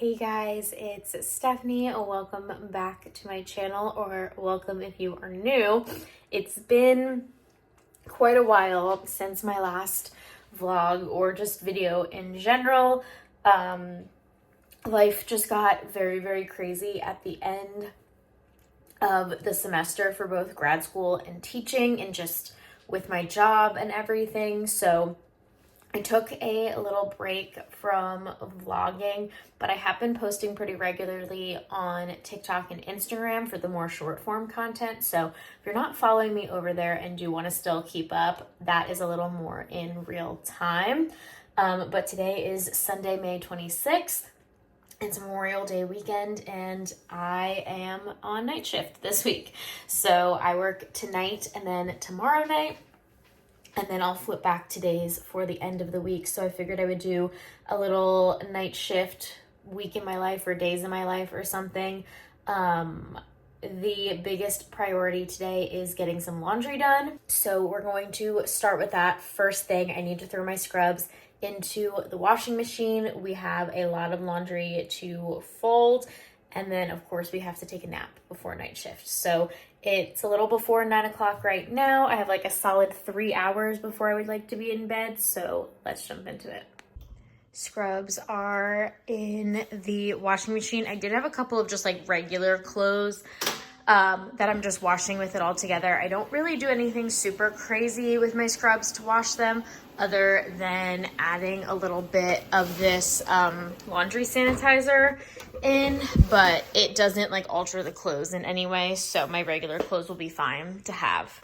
Hey guys, it's Stephanie. Welcome back to my channel, or welcome if you are new. It's been quite a while since my last vlog or just video in general. Life just got very crazy at the end of the semester for both grad school and teaching, and just with my job and everything. So I took a little break from vlogging, but I have been posting pretty regularly on TikTok and Instagram for the more short form content. So if you're not following me over there and do want to still keep up, that is a little more in real time. But today is Sunday, May 26th. It's Memorial Day weekend, and I am on night shift this week. So I work tonight and then tomorrow night. And then I'll flip back to days for the end of the week. So I figured I would do a little night shift week in my life or days in my life or something. The biggest priority today is getting some laundry done. So we're going to start with that. First thing, I need to throw my scrubs into the washing machine. We have a lot of laundry to fold. And then, of course, we have to take a nap before night shift. So it's a little before 9 o'clock right now. I have like a solid 3 hours before I would like to be in bed. So let's jump into it. Scrubs are in the washing machine. I did have a couple of just like regular clothes that I'm just washing with it all together. I don't really do anything super crazy with my scrubs to wash them, other than adding a little bit of this laundry sanitizer in, but it doesn't like alter the clothes in any way. So my regular clothes will be fine to have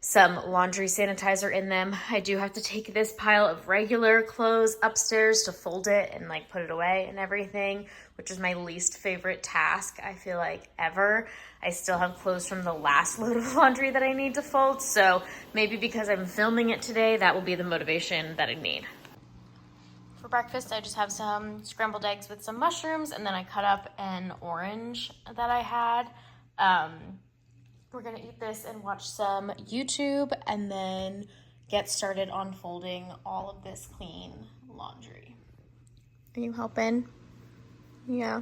some laundry sanitizer in them. I do have to take this pile of regular clothes upstairs to fold it and like put it away and everything, which is my least favorite task, I feel like, ever. I still have clothes from the last load of laundry that I need to fold. So maybe because I'm filming it today, that will be the motivation that I need. For breakfast, I just have some scrambled eggs with some mushrooms, and then I cut up an orange that I had. We're gonna eat this and watch some YouTube and then get started on folding all of this clean laundry. Are you helping? Yeah.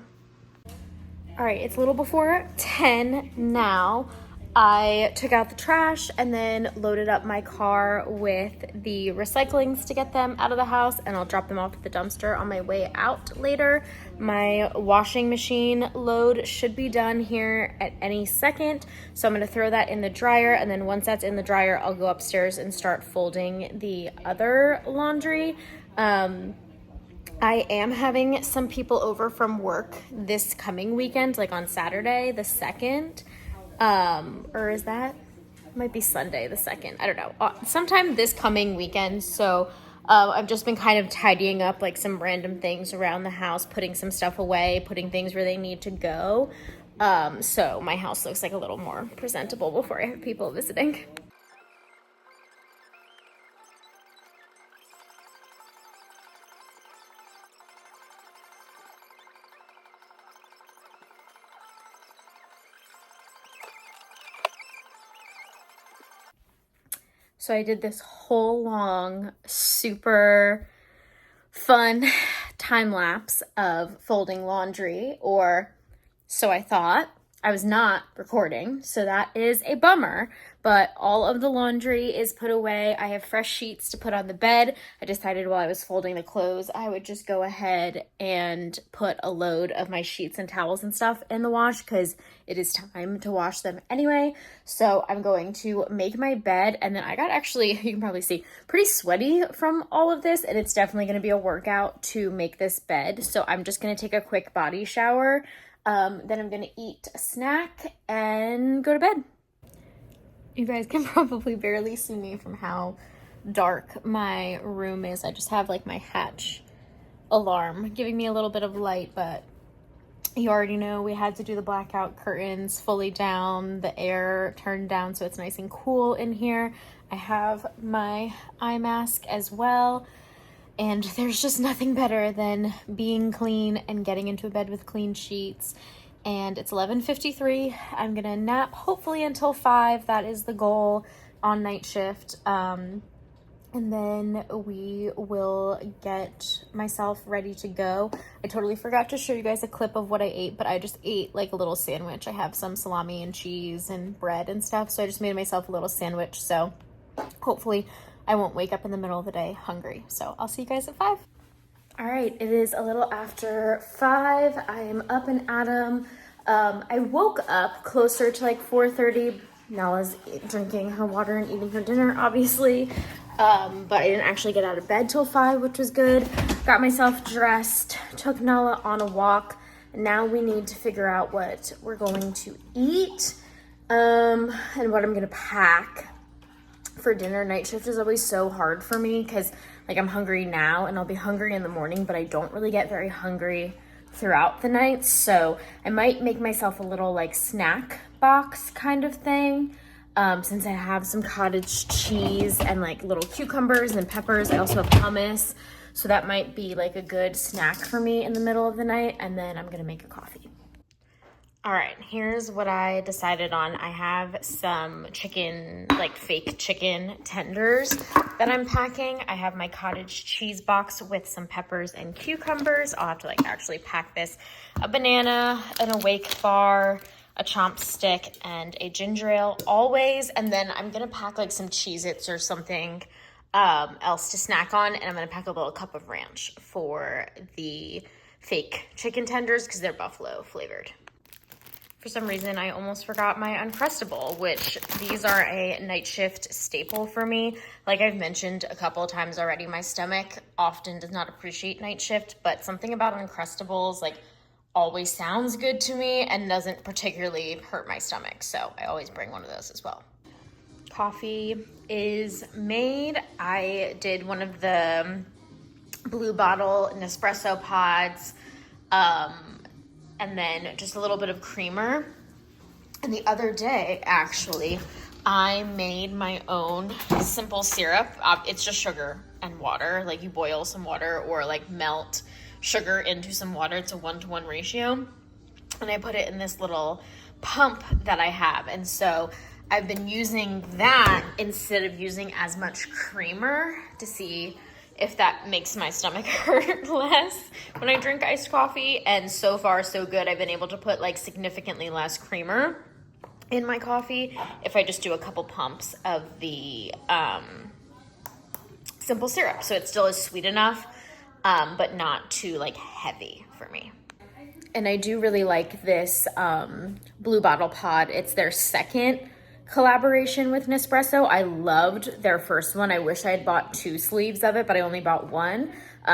All right, it's a little before 10 now. I took out the trash and then loaded up my car with the recyclings to get them out of the house, and I'll drop them off at the dumpster on my way out later. My washing machine load should be done here at any second, so I'm going to throw that in the dryer, and then once that's in the dryer, I'll go upstairs and start folding the other laundry. I am having some people over from work this coming weekend, like on Saturday the 2nd. Or is that, might be Sunday the 2nd, I don't know, sometime this coming weekend. So I've just been kind of tidying up like some random things around the house, putting some stuff away, putting things where they need to go, so my house looks like a little more presentable before I have people visiting. So I did this whole long, super fun time lapse of folding laundry, or so I thought. I was not recording, so that is a bummer, but all of the laundry is put away. I have fresh sheets to put on the bed. I decided while I was folding the clothes, I would just go ahead and put a load of my sheets and towels and stuff in the wash, because it is time to wash them anyway. So I'm going to make my bed, and then I got actually, you can probably see, pretty sweaty from all of this, and it's definitely going to be a workout to make this bed. So I'm just going to take a quick body shower. Then I'm gonna eat a snack and go to bed. You guys can probably barely see me from how dark my room is. I just have like my hatch alarm giving me a little bit of light, but you already know we had to do the blackout curtains fully down, the air turned down so it's nice and cool in here. I have my eye mask as well. And there's just nothing better than being clean and getting into a bed with clean sheets. And it's 11:53. I'm gonna nap hopefully until 5. That is the goal on night shift. and then we will get myself ready to go. I totally forgot to show you guys a clip of what I ate, but I just ate like a little sandwich. I have some salami and cheese and bread and stuff, so I just made myself a little sandwich. So hopefully I won't wake up in the middle of the day hungry. So I'll see you guys at 5. All right, it is a little after 5. I am up and at 'em. I woke up closer to like 4:30. Nala's drinking her water and eating her dinner, obviously. But I didn't actually get out of bed till 5, which was good. Got myself dressed, took Nala on a walk. Now we need to figure out what we're going to eat, and what I'm gonna pack for dinner. Night shift is always so hard for me because like I'm hungry now and I'll be hungry in the morning, but I don't really get very hungry throughout the night. So I might make myself a little like snack box kind of thing. Since I have some cottage cheese and like little cucumbers and peppers. I also have hummus. So that might be like a good snack for me in the middle of the night. And then I'm gonna make a coffee. All right, here's what I decided on. I have some chicken, like fake chicken tenders that I'm packing. I have my cottage cheese box with some peppers and cucumbers. I'll have to like actually pack this. A banana, an awake bar, a chomp stick, and a ginger ale always. And then I'm gonna pack like some Cheez-Its or something else to snack on. And I'm gonna pack a little cup of ranch for the fake chicken tenders because they're buffalo flavored. For some reason, I almost forgot my Uncrustable, which these are a night shift staple for me. Like I've mentioned a couple of times already, my stomach often does not appreciate night shift, but something about Uncrustables like always sounds good to me and doesn't particularly hurt my stomach. So I always bring one of those as well. Coffee is made. I did one of the Blue Bottle Nespresso pods, and then just a little bit of creamer. And the other day, actually, I made my own simple syrup. It's just sugar and water. Like you boil some water or like melt sugar into some water. It's a 1-to-1 ratio. And I put it in this little pump that I have. And so I've been using that instead of using as much creamer to see if that makes my stomach hurt less when I drink iced coffee. And so far, so good. I've been able to put like significantly less creamer in my coffee if I just do a couple pumps of the simple syrup. So it still is sweet enough, but not too like heavy for me. And I do really like this Blue Bottle pod. It's their second collaboration with Nespresso. I loved their first one. I wish I had bought 2 sleeves of it, but I only bought 1.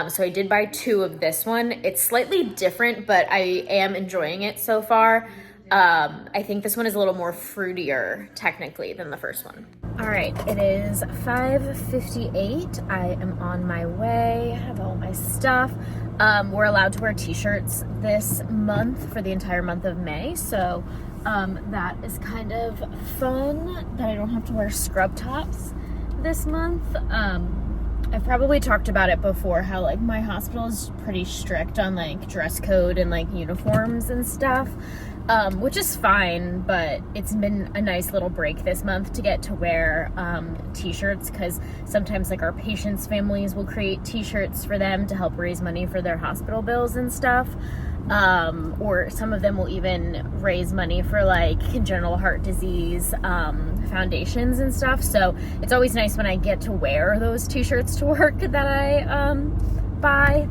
So I did buy 2 of this one. It's slightly different, but I am enjoying it so far. I think this one is a little more fruitier technically than the first one. All right, it is 5:58. I am on my way. I have all my stuff. We're allowed to wear t-shirts this month for the entire month of May. So that is kind of fun that I don't have to wear scrub tops this month. I've probably talked about it before, how like my hospital is pretty strict on like dress code and like uniforms and stuff, which is fine, but it's been a nice little break this month to get to wear t-shirts, because sometimes like our patients' families will create t-shirts for them to help raise money for their hospital bills and stuff. Or some of them will even raise money for like congenital heart disease foundations and stuff. So it's always nice when I get to wear those t-shirts to work that I buy.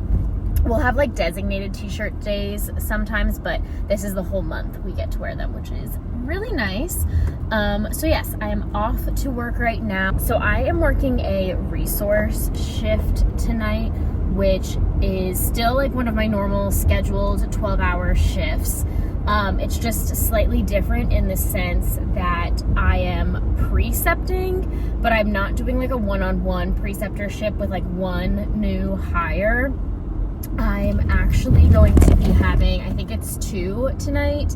We'll have like designated t-shirt days sometimes, but this is the whole month we get to wear them, which is really nice. So yes, I am off to work right now. So I am working a resource shift tonight, which is still like one of my normal scheduled 12-hour shifts. It's just slightly different in the sense that I am precepting, but I'm not doing like a one-on-one preceptorship with like one new hire. I'm actually going to be having, I think it's 2 tonight,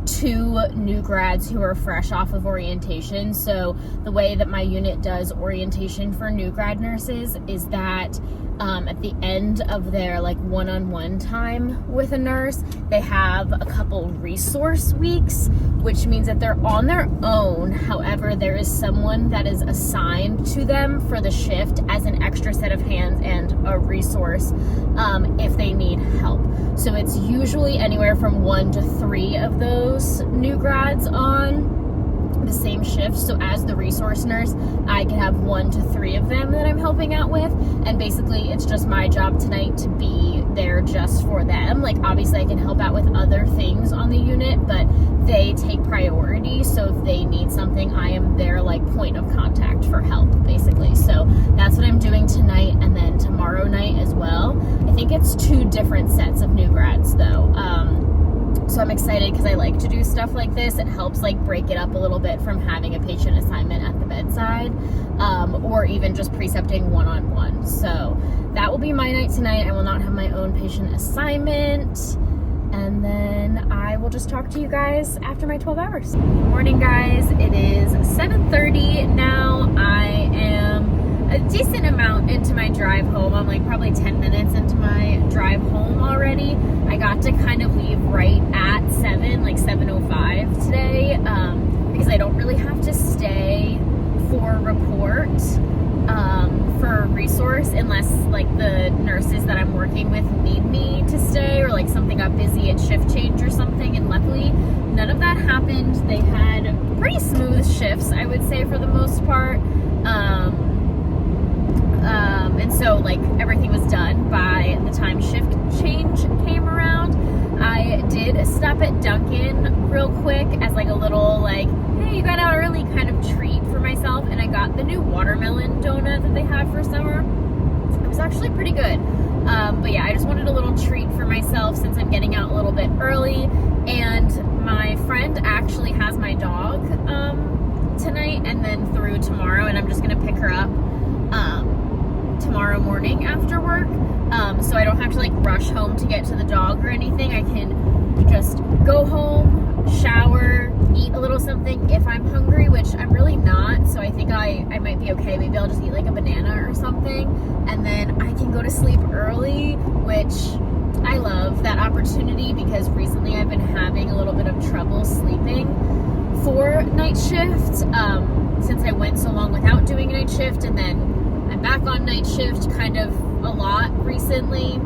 2 new grads who are fresh off of orientation. So the way that my unit does orientation for new grad nurses is that at the end of their like one-on-one time with a nurse, they have a couple resource weeks, which means that they're on their own. However, there is someone that is assigned to them for the shift as an extra set of hands and a resource if they need help. So it's usually anywhere from 1 to 3 of those new grads on the same shift. So as the resource nurse, I can have 1 to 3 of them that I'm helping out with, and basically it's just my job tonight to be there just for them. Like, obviously I can help out with other things on the unit, but they take priority. So if they need something, I am their like point of contact for help, basically. So that's what I'm doing tonight, and then tomorrow night as well. I think it's 2 different sets of new grads though. So I'm excited because I like to do stuff like this. It helps like break it up a little bit from having a patient assignment at the bedside, or even just precepting one-on-one. So that will be my night tonight. I will not have my own patient assignment. And then I will just talk to you guys after my 12 hours. Good morning, guys. It is 7:30 now. I am a decent amount into my drive home. I'm like probably 10 minutes into my drive home already. I got to kind of leave right at 7, like 7:05 today, because I don't really have to stay for a report for a resource unless like the nurses that I'm working with need me to stay, or like something got busy at shift change or something. And luckily none of that happened. They had pretty smooth shifts, I would say, for the most part. And so like everything was done by the time shift change came around. I did stop at Dunkin' real quick as like a little like, hey, you got out early kind of treat for myself, and I got the new watermelon donut that they have for summer. It was actually pretty good. But yeah, I just wanted a little treat for myself since I'm getting out a little bit early. And my friend actually has my dog tonight and then through tomorrow, and I'm just gonna pick her up tomorrow morning after work, so I don't have to like rush home to get to the dog or anything. I can just go home, shower, eat a little something if I'm hungry, which I'm really not, so I think I might be okay. Maybe I'll just eat like a banana or something, and then I can go to sleep early, which I love that opportunity because recently I've been having a little bit of trouble sleeping for night shift, since I went so long without doing a night shift, and then I'm back on night shift kind of a lot recently.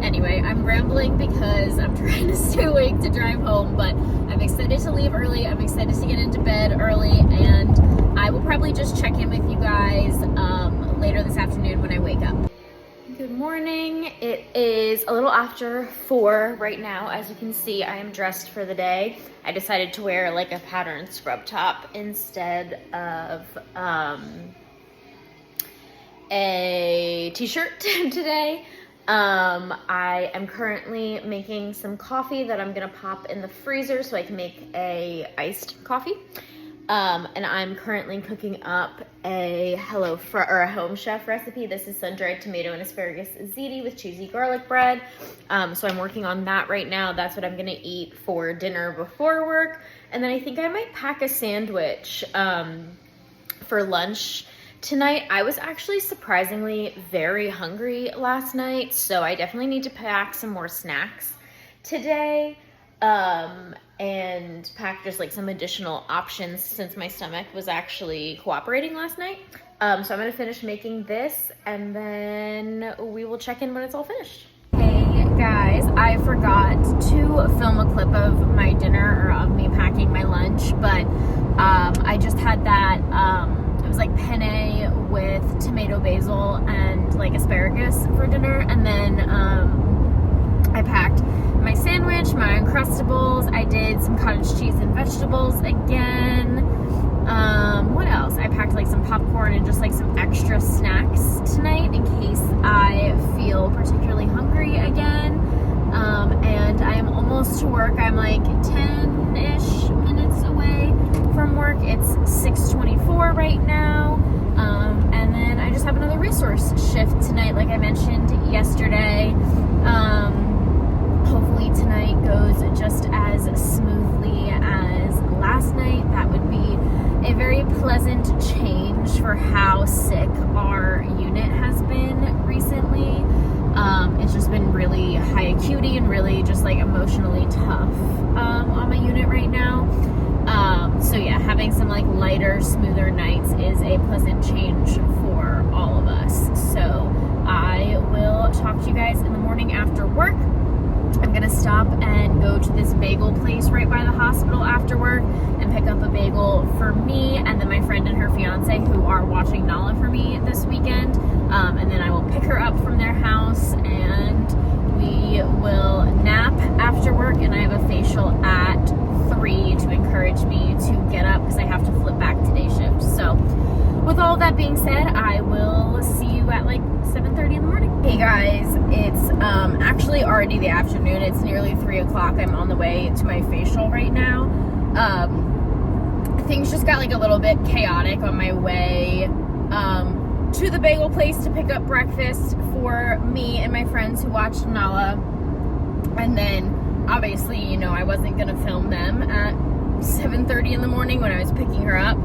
Anyway, I'm rambling because I'm trying to stay awake to drive home, but I'm excited to leave early. I'm excited to get into bed early, and I will probably just check in with you guys later this afternoon when I wake up. Good morning. It is a little after 4 right now. As you can see, I am dressed for the day. I decided to wear like a patterned scrub top instead of a t-shirt today. I am currently making some coffee that I'm gonna pop in the freezer so I can make a iced coffee. And I'm currently cooking up a Home Chef recipe. This is sun-dried tomato and asparagus ziti with cheesy garlic bread. So I'm working on that right now. That's what I'm gonna eat for dinner before work. And then I think I might pack a sandwich for lunch tonight. I was actually surprisingly very hungry last night, so I definitely need to pack some more snacks today, and pack just like some additional options since my stomach was actually cooperating last night. So I'm gonna finish making this and then we will check in when it's all finished. Hey guys, I forgot to film a clip of my dinner, or of me packing my lunch, but I just had that it was like penne with tomato basil and like asparagus for dinner, and then I packed my sandwich, my Uncrustables. I did some cottage cheese and vegetables again. What else? I packed like some popcorn and just like some extra snacks tonight in case I feel particularly hungry again. And I am almost to work. I'm like 10-ish minutes away from work. It's 6:24 right now. And then I just have another resource shift tonight, like I mentioned yesterday. Hopefully tonight goes just as smoothly as last night. That would be a very pleasant change for how sick our unit has been recently. like emotionally tough on my unit right now. So yeah, having some like lighter, smoother nights is a pleasant change for all of us. So I will talk to you guys in the morning after work. I'm gonna stop and go to this bagel place right by the hospital after work and pick up a bagel for me and then my friend and her fiance who are watching Nala for me this weekend. And then I will pick her up from their house and we will nap after work, and I have a facial at 3 to encourage me to get up because I have to flip back to day shift. So with all that being said, I will see you at like 7:30 in the morning. Hey guys, it's actually already the afternoon. It's nearly 3 o'clock. I'm on the way to my facial right now. Things just got like a little bit chaotic on my way to the bagel place to pick up breakfast for me and my friends who watched Nala. And then obviously, you know, I wasn't gonna film them at 7:30 in the morning when I was picking her up.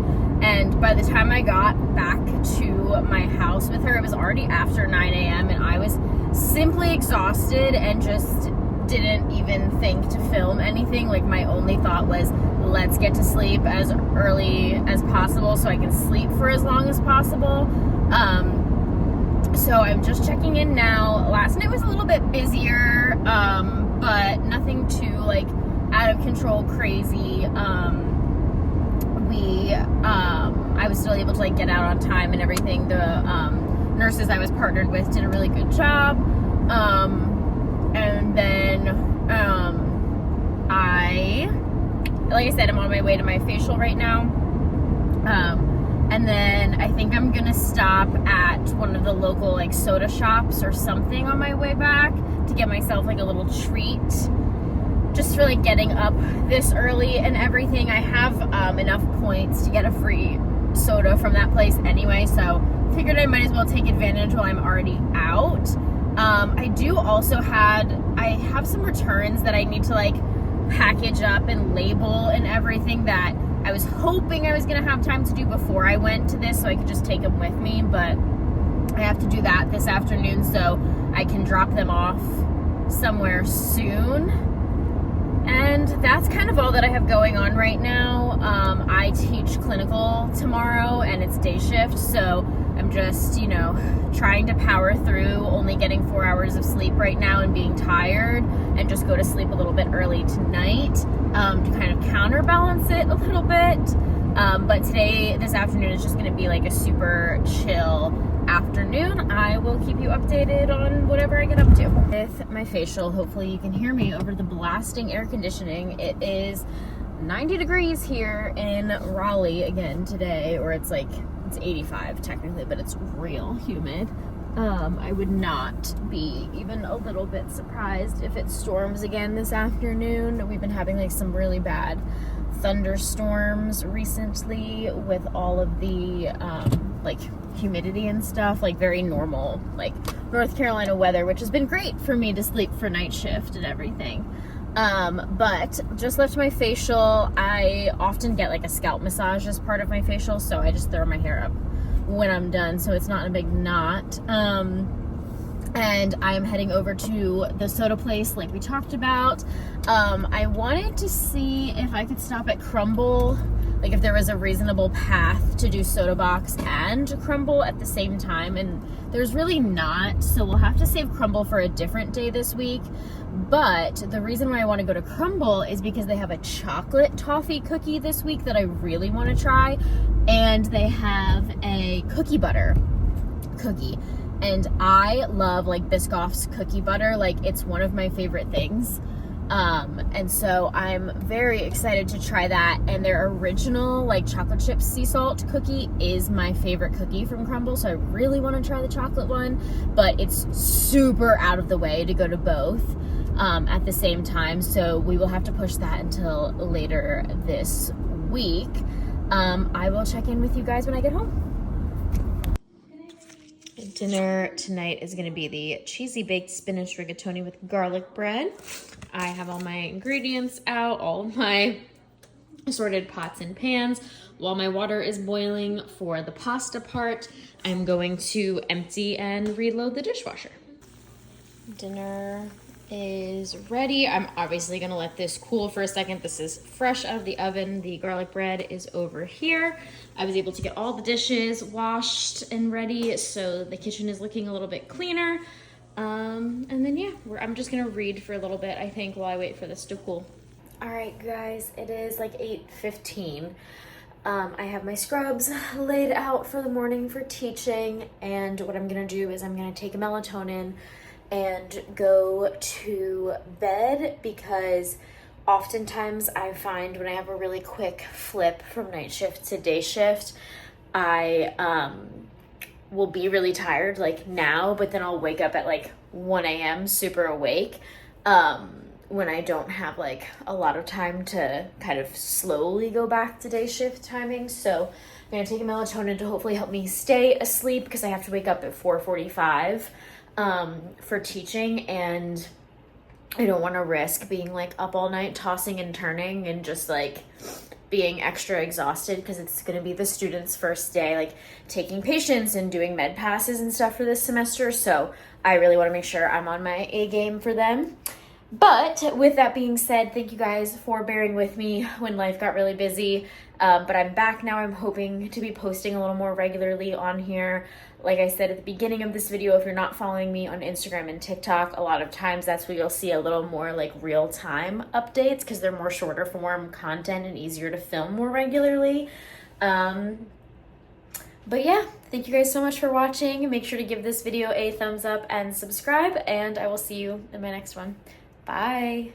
And by the time I got back to my house with her, it was already after 9 a.m. and I was simply exhausted and just didn't even think to film anything. Like my only thought was, let's get to sleep as early as possible so I can sleep for as long as possible. So I'm just checking in now. Last night was a little bit busier, but nothing too like out of control crazy. I was still able to like get out on time and everything. The nurses I was partnered with did a really good job. And then like I said, I'm on my way to my facial right now. And then I think I'm gonna stop at one of the local like soda shops or something on my way back to get myself like a little treat, just for like getting up this early and everything. I have enough points to get a free soda from that place anyway, so figured I might as well take advantage while I'm already out. I do also I have some returns that I need to like package up and label and everything that I was hoping I was gonna have time to do before I went to this so I could just take them with me, but I have to do that this afternoon so I can drop them off somewhere soon. And that's kind of all that I have going on right now. I teach clinical tomorrow and it's day shift, so I'm just, you know, trying to power through only getting 4 hours of sleep right now and being tired, and just go to sleep a little bit early tonight to kind of counterbalance it a little bit. But this afternoon is just going to be like a super chill afternoon. I will keep you updated on whatever I get up to. With my facial, hopefully you can hear me over the blasting air conditioning. It is 90 degrees here in Raleigh again today, or it's 85 technically, but it's real humid. I would not be even a little bit surprised if it storms again this afternoon. We've been having like some really bad thunderstorms recently with all of the like humidity and stuff, like very normal like North Carolina weather, which has been great for me to sleep for night shift and everything. But just left my facial. I often get like a scalp massage as part of my facial, so I just throw my hair up when I'm done so it's not a big knot. And I am heading over to the soda place like we talked about. I wanted to see if I could stop at Crumble, like if there was a reasonable path to do Soda Box and Crumble at the same time, and there's really not, so we'll have to save Crumble for a different day this week. But the reason why I want to go to Crumble is because they have a chocolate toffee cookie this week that I really want to try, and they have a cookie butter cookie. And I love like Biscoff's cookie butter, like it's one of my favorite things. And so I'm very excited to try that. And their original like chocolate chip sea salt cookie is my favorite cookie from Crumble, so I really want to try the chocolate one, but it's super out of the way to go to both at the same time, so we will have to push that until later this week. I will check in with you guys when I get home. Dinner tonight is going to be the cheesy baked spinach rigatoni with garlic bread. I have all my ingredients out, all of my assorted pots and pans. While my water is boiling for the pasta part, I'm going to empty and reload the dishwasher. Dinner is ready. I'm obviously gonna let this cool for a second. This is fresh out of the oven. The garlic bread is over here. I was able to get all the dishes washed and ready, so the kitchen is looking a little bit cleaner. And then yeah, I'm just gonna read for a little bit, I think, while I wait for this to cool. All right, guys, it is like 8:15. I have my scrubs laid out for the morning for teaching, and what I'm gonna do is I'm gonna take a melatonin and go to bed, because oftentimes I find when I have a really quick flip from night shift to day shift, I will be really tired like now, but then I'll wake up at like 1 a.m. super awake when I don't have like a lot of time to kind of slowly go back to day shift timing. So I'm gonna take a melatonin to hopefully help me stay asleep, because I have to wake up at 4:45 for teaching, and I don't want to risk being like up all night tossing and turning and just like being extra exhausted, because it's going to be the students' first day, like taking patients and doing med passes and stuff for this semester. So I really want to make sure I'm on my A game for them. But with that being said, thank you guys for bearing with me when life got really busy. But I'm back now. I'm hoping to be posting a little more regularly on here. Like I said at the beginning of this video, if you're not following me on Instagram and TikTok, a lot of times that's where you'll see a little more like real-time updates, because they're more shorter form content and easier to film more regularly. But yeah, thank you guys so much for watching. Make sure to give this video a thumbs up and subscribe, and I will see you in my next one. Bye.